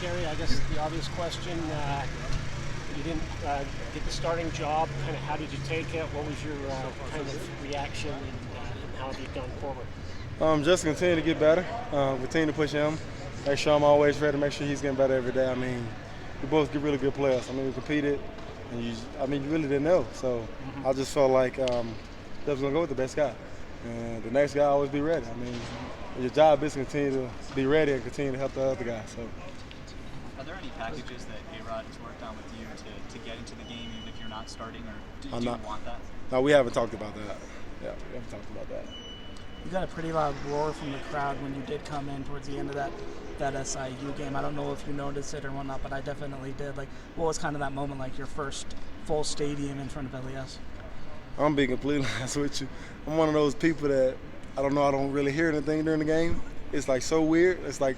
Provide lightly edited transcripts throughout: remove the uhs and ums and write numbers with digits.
Gerry, I guess the obvious question, you didn't get the starting job. Kind of how did you take it? What was your kind of reaction and how have you gone forward? Just continue to get better, continue to push him, make sure I'm always ready, make sure he's getting better every day. I mean, we both get really good players. I mean, we competed, and you really didn't know. So I just felt like that was going to go with the best guy. And the next guy always be ready. I mean, your job is to continue to be ready and continue to help the other guy. So. Are there any packages that A-Rod has worked on with you to get into the game, even if you're not starting, or do you want that? No, we haven't talked about that. Yeah, we haven't talked about that. You got a pretty loud roar from the crowd when you did come in towards the end of that SIU game. I don't know if you noticed it or whatnot, but I definitely did. Like, what was kind of that moment like, your first full stadium in front of LES? I'm being completely honest with you. I'm one of those people that, I don't really hear anything during the game. It's like so weird. It's like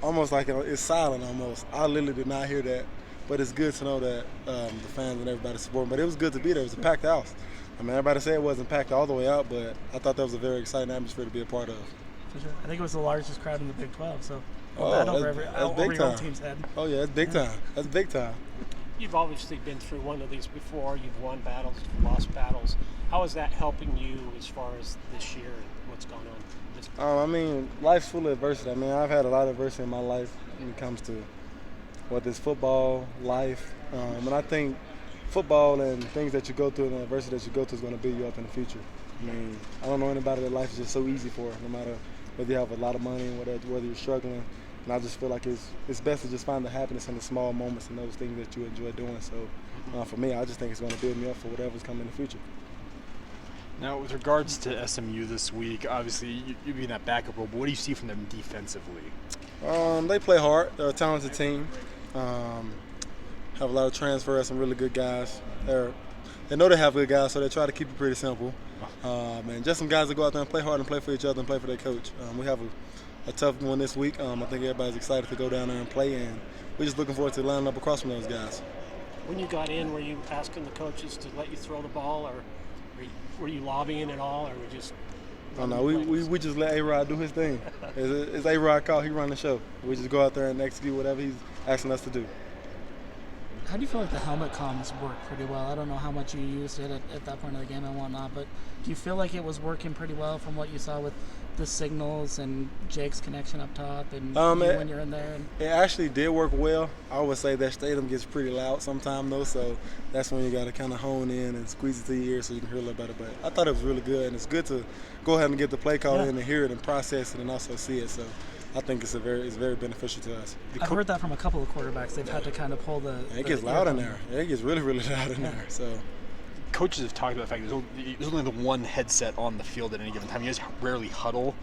almost like it's silent almost. I literally did not hear that. But it's good to know that the fans and everybody supporting. But it was good to be there. It was a packed house. I mean, everybody said it wasn't packed all the way out, but I thought that was a very exciting atmosphere to be a part of. For sure. I think it was the largest crowd in the Big 12, so that's over big your time. team's head. Oh, yeah, that's big time. That's big time. You've obviously been through one of these before. You've won battles, lost battles. How is that helping you as far as this year and what's going on this year? I mean, life's full of adversity. I mean, I've had a lot of adversity in my life when it comes to whether it's football, life. And I think football and things that you go through and the adversity that you go through is going to build you up in the future. I mean, I don't know anybody that life is just so easy for, no matter whether you have a lot of money, whether you're struggling. And I just feel like it's best to just find the happiness in the small moments and those things that you enjoy doing. So for me, I just think it's going to build me up for whatever's coming in the future. Now, with regards to SMU this week, obviously you being that backup role, but what do you see from them defensively? They play hard. They're a talented team. Have a lot of transfer, some really good guys. They know they have good guys, so they try to keep it pretty simple. And just some guys that go out there and play hard and play for each other and play for their coach. We have a tough one this week. I think everybody's excited to go down there and play, and we're just looking forward to lining up across from those guys. When you got in, were you asking the coaches to let you throw the ball, or were you lobbying at all, or were just? Oh, no, we just let A-Rod do his thing. It's A-Rod call. He run the show. We just go out there and execute whatever he's asking us to do. How do you feel like the helmet comms work pretty well? I don't know how much you used it at that point of the game and whatnot, but do you feel like it was working pretty well from what you saw with the signals and Jake's connection up top and when you're in there? It actually did work well. I would say that stadium gets pretty loud sometimes though, so that's when you got to kind of hone in and squeeze it to your ear so you can hear a little better. But I thought it was really good, and it's good to go ahead and get the play call in and hear it and process it and also see it. So I think it's very beneficial to us. I've heard that from a couple of quarterbacks. They've had to kind of pull it gets loud in there. It gets really loud in there. So coaches have talked about the fact there's only the one headset on the field at any given time. You guys rarely huddle.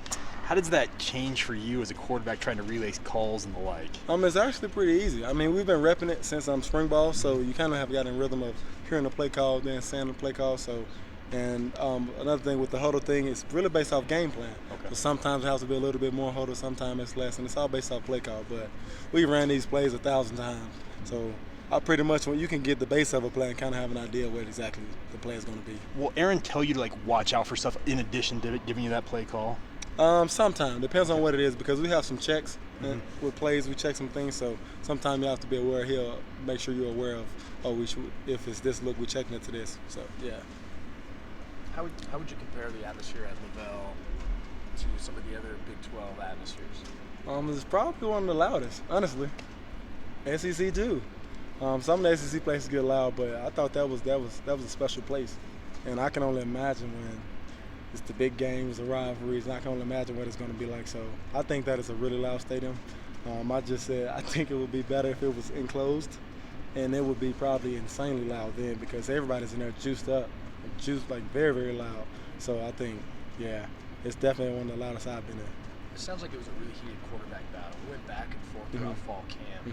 How does that change for you as a quarterback trying to relay calls and the like? It's actually pretty easy. I mean, we've been repping it since spring ball, so you kind of have gotten in rhythm of hearing the play call, then saying the play call. So. And another thing with the huddle thing, it's really based off game plan. Okay. So sometimes it has to be a little bit more huddle, sometimes it's less, and it's all based off play call. But we ran these plays 1,000 times. So I pretty much, when you can get the base of a play and kind of have an idea what exactly the play is going to be. Will Aaron tell you to watch out for stuff in addition to giving you that play call? Sometimes. Depends on what it is, because we have some checks with plays. We check some things, so sometimes you have to be aware. He'll make sure you're aware of, if it's this look, we're checking it to this. So, yeah. How would you compare the atmosphere at Lavelle to some of the other Big 12 atmospheres? It's probably one of the loudest, honestly. SEC too. Some of the SEC places get loud, but I thought that was a special place, and I can only imagine when it's the big games, the rivalries, and I can only imagine what it's going to be like. So I think that is a really loud stadium. I just said I think it would be better if it was enclosed, and it would be probably insanely loud then, because everybody's in there juiced up. Juiced like very loud. So I think, it's definitely one of the loudest I've been in. It sounds like it was a really heated quarterback battle. We went back and forth throughout fall camp.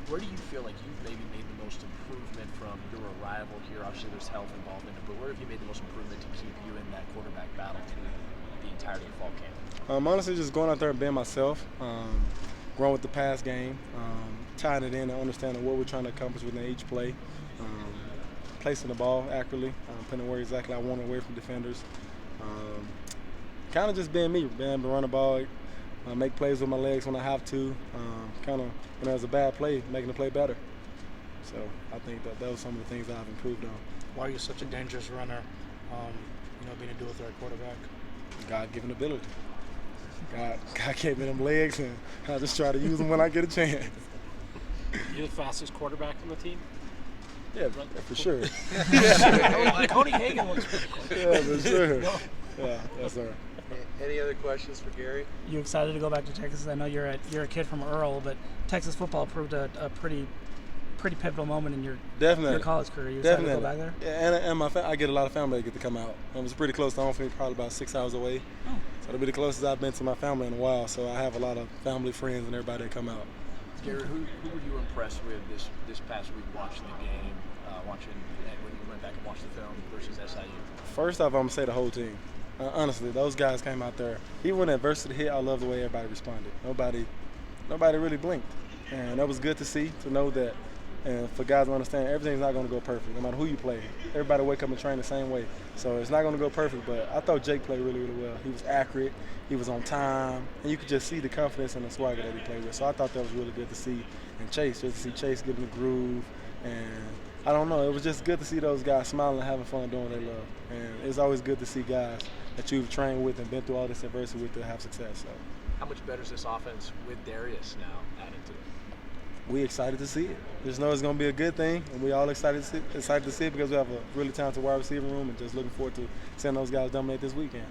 Where do you feel like you've maybe made the most improvement from your arrival here? Obviously there's health involved in it, but where have you made the most improvement to keep you in that quarterback battle through the entirety of fall camp? Honestly, just going out there and being myself, growing with the pass game, tying it in and understanding what we're trying to accomplish within each play. Placing the ball accurately, putting it where exactly I want it, away from defenders. Kind of just being me, being able to run the ball, make plays with my legs when I have to. Kind of, when there's a bad play, making the play better. So I think that was some of the things I've improved on. Why are you such a dangerous runner? Being a dual threat quarterback. God-given ability. God gave me them legs, and I just try to use them when I get a chance. You're the fastest quarterback on the team? Yeah, for sure. Cody Hagan looks pretty cool. Yeah, for sure. Yeah, yes, sir. Any other questions for Gerry? You excited to go back to Texas? I know you're a kid from Earl, but Texas football proved a pretty pivotal moment in your college career. You excited to go back there? Yeah, and I get a lot of family that get to come out. It was pretty close to home for me, probably about 6 hours away. Oh. So it'll be the closest I've been to my family in a while. So I have a lot of family, friends, and everybody that come out. Gerry, who were you impressed with this past week watching the game, when you went back and watched the film versus SIU? First off, I'm going to say the whole team. Honestly, those guys came out there. Even when adversity hit, I love the way everybody responded. Nobody really blinked. And that was good to see, to know that. And for guys to understand, everything's not going to go perfect, no matter who you play. Everybody wake up and train the same way. So it's not going to go perfect, but I thought Jake played really, really well. He was accurate. He was on time. And you could just see the confidence and the swagger that he played with. So I thought that was really good to see. And Chase, just to see Chase getting the groove. And I don't know, it was just good to see those guys smiling and having fun doing what they love. And it's always good to see guys that you've trained with and been through all this adversity with to have success. So, how much better is this offense with Darius now added to it? We excited to see it. Just know it's going to be a good thing, and we all excited to see it because we have a really talented wide receiver room, and just looking forward to seeing those guys dominate this weekend.